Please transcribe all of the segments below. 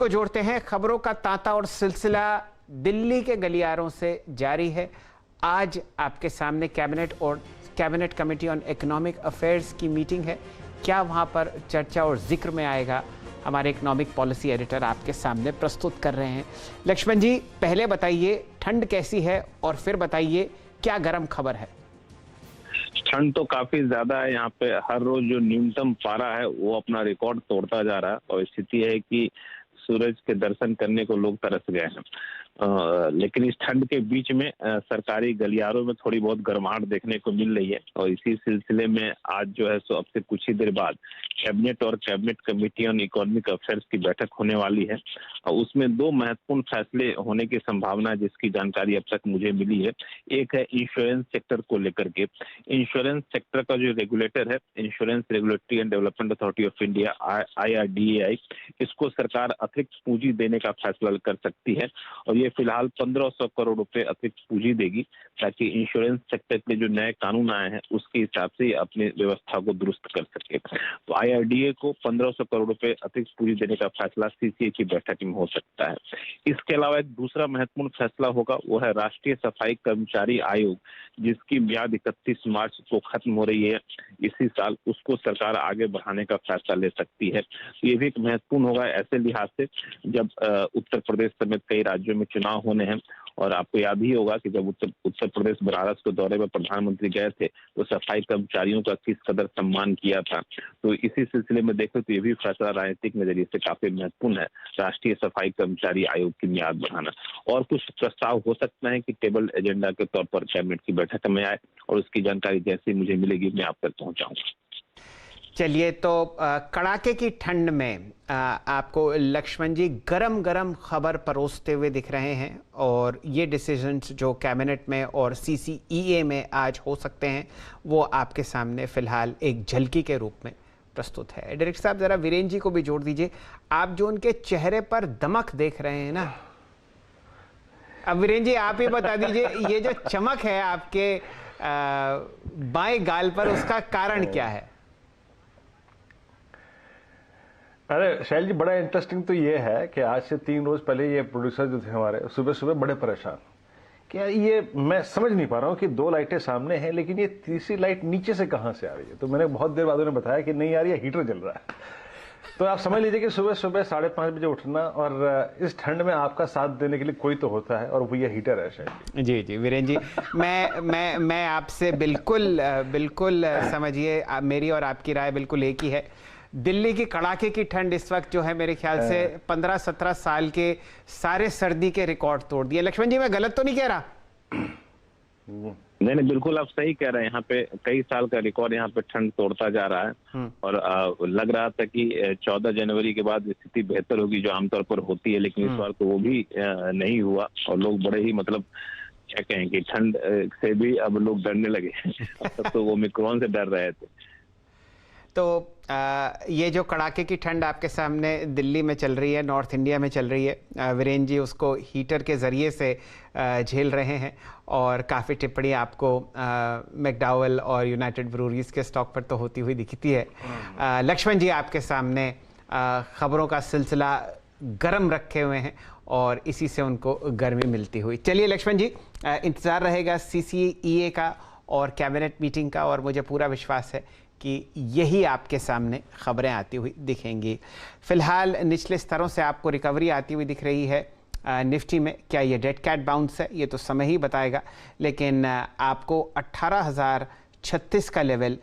को जोड़ते हैं। खबरों का तांता और सिलसिला दिल्ली के गलियारों से जारी है। आज आपके सामने cabinet committee on economic affairs की मीटिंग है। क्या वहां पर चर्चा और जिक्र में आएगा, हमारे इकोनॉमिक पॉलिसी एडिटर आपके सामने प्रस्तुत कर रहे हैं। लक्ष्मण जी, पहले बताइए ठंड कैसी है और फिर बताइए क्या गर्म खबर है। ठंड तो काफी ज्यादा है। यहाँ पे हर रोज जो न्यूनतम पारा है वो अपना रिकॉर्ड तोड़ता जा रहा है और स्थिति है कि सूरज के दर्शन करने को लोग तरस गए हैं। लेकिन इस ठंड के बीच में सरकारी गलियारों में थोड़ी बहुत गर्माहट देखने को मिल रही है और इसी सिलसिले में आज जो है सो अब से कुछ ही देर बाद कैबिनेट और cabinet committee on economic affairs की बैठक होने वाली है और उसमें दो महत्वपूर्ण फैसले होने की संभावना है, जिसकी जानकारी अब तक मुझे मिली है। एक है इंश्योरेंस सेक्टर को लेकर के। इंश्योरेंस सेक्टर का जो रेगुलेटर है, insurance regulatory and development authority of India IRDAI, इसको सरकार अतिरिक्त पूंजी देने का फैसला कर सकती है और ये फिलहाल 1500 करोड़ रुपए अतिरिक्त पूंजी देगी ताकि इंश्योरेंस सेक्टर के जो नए कानून आए हैं उसके हिसाब से अपनी व्यवस्था को दुरुस्त कर सके। तो IRDA को 1500 करोड़ रुपए अतिरिक्त पूंजी देने का फैसला CCA की बैठक में हो सकता है। इसके अलावा एक दूसरा महत्वपूर्ण फैसला होगा, वो है राष्ट्रीय सफाई कर्मचारी आयोग, जिसकी म्याद 31 मार्च को खत्म हो रही है इसी साल। उसको सरकार आगे बढ़ाने का फैसला ले सकती है। ये भी एक महत्वपूर्ण होगा ऐसे लिहाज से जब उत्तर प्रदेश समेत कई राज्यों में चुनाव होने हैं। और आपको याद ही होगा कि जब उत्तर प्रदेश बनारस के दौरे में प्रधानमंत्री गए थे तो सफाई कर्मचारियों का किस कदर सम्मान किया था। तो इसी सिलसिले में देखें तो ये भी फैसला राजनीतिक नजरिए से काफी महत्वपूर्ण है, राष्ट्रीय सफाई कर्मचारी आयोग की मियाद बढ़ाना। और कुछ प्रस्ताव हो सकता है कि टेबल एजेंडा के तौर पर कैबिनेट की बैठक में आए और उसकी जानकारी जैसे मुझे मिलेगी मैं आप तक पहुंचाऊंगा। चलिए, तो कड़ाके की ठंड में आपको लक्ष्मण जी गरम गरम खबर परोसते हुए दिख रहे हैं और ये डिसीजंस जो कैबिनेट में और CCEA में आज हो सकते हैं वो आपके सामने फिलहाल एक झलकी के रूप में प्रस्तुत है। डायरेक्टर साहब, जरा वीरेंद्र जी को भी जोड़ दीजिए। आप जो उनके चेहरे पर दमक देख रहे हैं ना, अब वीरेंद्र जी आप ही बता दीजिए, ये जो चमक है आपके बाएं गाल पर, उसका कारण क्या है? अरे शैल जी, बड़ा इंटरेस्टिंग तो ये है कि आज से 3 रोज पहले ये प्रोड्यूसर जो थे हमारे सुबह सुबह बड़े परेशान कि यार ये मैं समझ नहीं पा रहा हूँ कि 2 लाइटें सामने हैं लेकिन ये तीसरी लाइट नीचे से कहाँ से आ रही है। तो मैंने बहुत देर बाद उन्हें बताया कि नहीं यार ये हीटर जल रहा है। तो आप समझ लीजिए कि सुबह सुबह 5:30 बजे उठना और इस ठंड में आपका साथ देने के लिए कोई तो होता है और वो ये हीटर है शायद। जी जी वीरेंद्र जी, मैं आपसे बिल्कुल समझिए, मेरी और आपकी राय बिल्कुल एक ही है। दिल्ली की कड़ाके की ठंड इस वक्त जो है मेरे ख्याल से 15-17 साल के सारे सर्दी के रिकॉर्ड तोड़ दिए। लक्ष्मण जी, मैं गलत तो नहीं कह रहा? नहीं, बिल्कुल आप सही कह रहे हैं। यहाँ पे कई साल का रिकॉर्ड यहाँ पे ठंड तोड़ता जा रहा है और लग रहा था कि 14 जनवरी के बाद स्थिति बेहतर होगी जो आमतौर पर होती है, लेकिन इस बार तो वो भी नहीं हुआ और लोग बड़े ही क्या कहें कि ठंड से भी अब लोग डरने लगे। अब तो वो ओमिक्रॉन से डर रहे थे। तो ये जो कड़ाके की ठंड आपके सामने दिल्ली में चल रही है, नॉर्थ इंडिया में चल रही है, वीरेंद्र जी उसको हीटर के ज़रिए से झेल रहे हैं और काफ़ी टिप्पणी आपको मैकडॉवेल और यूनाइटेड ब्रूरीज के स्टॉक पर तो होती हुई दिखती है। लक्ष्मण जी आपके सामने खबरों का सिलसिला गर्म रखे हुए हैं और इसी से उनको गर्मी मिलती हुई। चलिए लक्ष्मण जी, इंतज़ार रहेगा CCEA का और कैबिनेट मीटिंग का और मुझे पूरा विश्वास है कि यही आपके सामने खबरें आती हुई दिखेंगी। फिलहाल निचले स्तरों से आपको रिकवरी आती हुई दिख रही है निफ्टी में। क्या ये डेड कैट बाउंस है, ये तो समय ही बताएगा, लेकिन आपको 18,036 का लेवल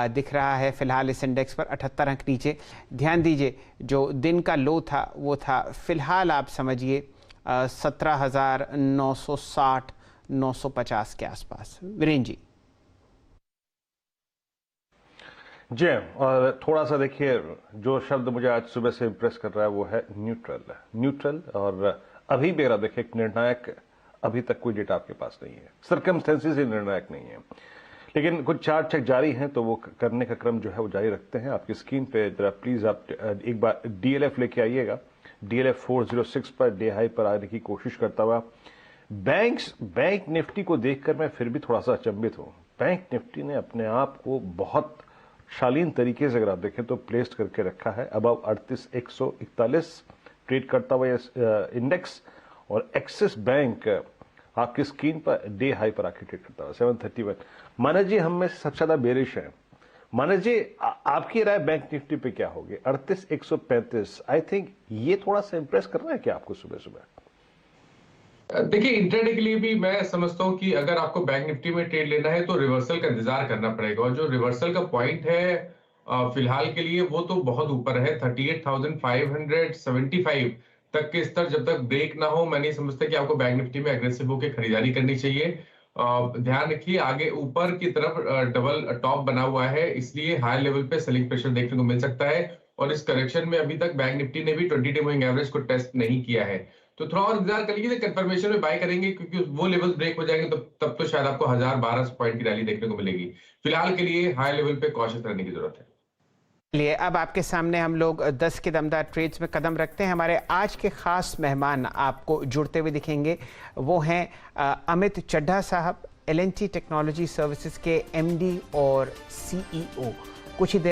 दिख रहा है फिलहाल इस इंडेक्स पर, 78 अंक नीचे। ध्यान दीजिए, जो दिन का लो था वो था फिलहाल आप समझिए 17,960 950 के आसपास। वीरेंद्र जी। जी, और थोड़ा सा देखिए, जो शब्द मुझे आज सुबह से इंप्रेस कर रहा है वो है न्यूट्रल। और अभी भी अगर देखिए निर्णायक अभी तक कोई डेटा आपके पास नहीं है, सर्कमस्टेंसेस ही निर्णायक नहीं है, लेकिन कुछ चार्ट चेक जारी हैं तो वो करने का क्रम जो है वो जारी रखते हैं। आपकी स्क्रीन पे जरा प्लीज आप एक बार DLF लेके आइएगा। DLF 406 पर डे हाई पर आने की कोशिश करता हुआ बैंक निफ्टी को देखकर मैं फिर भी थोड़ा सा अचंभित हूं। बैंक निफ्टी ने अपने आप को बहुत शालीन तरीके से अगर आप देखें तो प्लेस्ड करके रखा है अबव 38,141, ट्रेड करता हुआ इंडेक्स, और एक्सिस बैंक आपकी स्क्रीन पर डे हाई पर आके ट्रेड करता हुआ 731। मानस जी हम में से सबसे ज्यादा बेरिश है। मानस जी आपकी राय बैंक निफ्टी पे क्या होगी? 38,135, आई थिंक ये थोड़ा सा इंप्रेस कर रहा है क्या आपको सुबह सुबह? देखिए, इंट्राडे के लिए भी मैं समझता हूं कि अगर आपको बैंक निफ्टी में ट्रेड लेना है तो रिवर्सल का इंतजार करना पड़ेगा, और जो रिवर्सल का पॉइंट है फिलहाल के लिए वो तो बहुत ऊपर है। 38,575 तक के स्तर जब तक ब्रेक ना हो, मैं नहीं समझता कि आपको बैंक निफ्टी में एग्रेसिव होकर खरीदारी करनी चाहिए। ध्यान रखिए, आगे ऊपर की तरफ डबल टॉप बना हुआ है, इसलिए हाई लेवल पे सेलिंग प्रेशर देखने को मिल सकता है। और इस करेक्शन में अभी तक बैंक निफ्टी ने भी 20 डे मूविंग एवरेज को टेस्ट नहीं किया है, तो थोड़ा और इंतजार कर लीजिए। कंफर्मेशन में बाय करेंगे, क्योंकि वो लेवल ब्रेक हो जाएंगे तब तो शायद आपको 1000-1200 पॉइंट की रैली देखने को मिलेगी। फिलहाल के लिए हाई लेवल पे कॉशियस रहने की जरूरत है। चलिए, अब आपके सामने हम लोग 10 के दमदार ट्रेड्स में कदम रखते हैं। हमारे आज के खास मेहमान आपको जुड़ते हुए दिखेंगे। वो हैं अमित चड्ढा साहब, L&T टेक्नोलॉजी सर्विसेज के MD और CEO। कुछ ही देर